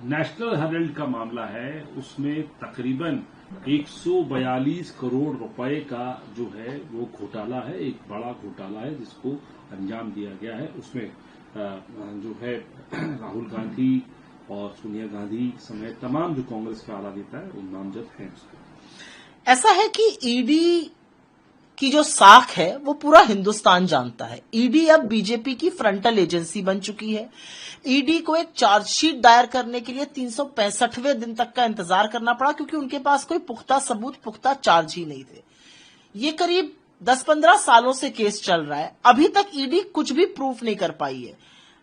National Herald का मामला है, उसमें तकरीबन 142 करोड़ रुपए का जो है वो घोटाला है, एक बड़ा घोटाला है जिसको अंजाम दिया गया है। उसमें जो है राहुल गांधी और सोनिया गांधी समेत तमाम जो कांग्रेस के आला नेता है वो नामजद हैं। ऐसा है कि ईडी की जो साख है वो पूरा हिंदुस्तान जानता है। ईडी अब बीजेपी की फ्रंटल एजेंसी बन चुकी है। ईडी को एक चार्जशीट दायर करने के लिए 365वें दिन तक का इंतजार करना पड़ा, क्योंकि उनके पास कोई पुख्ता सबूत, पुख्ता चार्ज ही नहीं थे। ये करीब 10-15 सालों से केस चल रहा है, अभी तक ईडी कुछ भी प्रूफ नहीं कर पाई है।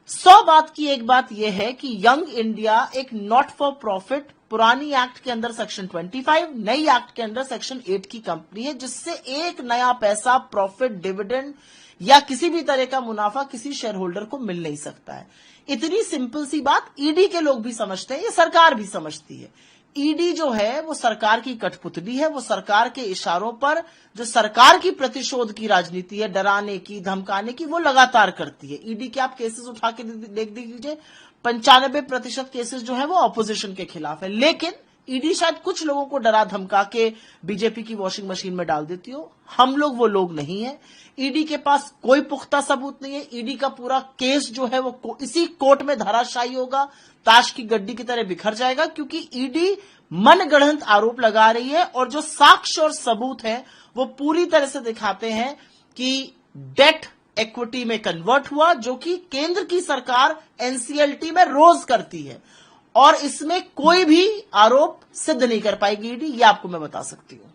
100 बात की एक बात यह है कि यंग इंडिया एक नॉट फॉर प्रॉफिट पुरानी एक्ट के अंदर सेक्शन 25, नई एक्ट के अंदर सेक्शन 8 की कंपनी है, जिससे एक नया पैसा प्रॉफिट, डिविडेंड या किसी भी तरह का मुनाफा किसी शेयर होल्डर को मिल नहीं सकता है। इतनी सिंपल सी बात ईडी के लोग भी समझते हैं, ये सरकार भी समझती है। ईडी जो है वो सरकार की कठपुतली है, वो सरकार के इशारों पर जो सरकार की प्रतिशोध की राजनीति है, डराने की, धमकाने की, वो लगातार करती है। ईडी के आप केसेस उठा के देख दीजिए, 95% केसेस जो है वो ऑपोजिशन के खिलाफ है। लेकिन ईडी शायद कुछ लोगों को डरा धमका के बीजेपी की वॉशिंग मशीन में डाल देती हो, हम लोग वो लोग नहीं है। ईडी के पास कोई पुख्ता सबूत नहीं है। ईडी का पूरा केस जो है वो इसी कोर्ट में धराशायी होगा, ताश की गड्डी की तरह बिखर जाएगा, क्योंकि ईडी मनगढ़ंत आरोप लगा रही है और जो साक्ष्य और सबूत है वो पूरी तरह से दिखाते हैं कि डेट इक्विटी में कन्वर्ट हुआ, जो कि केंद्र की सरकार एनसीएलटी में रोज करती है, और इसमें कोई भी आरोप सिद्ध नहीं कर पाएगी ईडी, ये आपको मैं बता सकती हूं।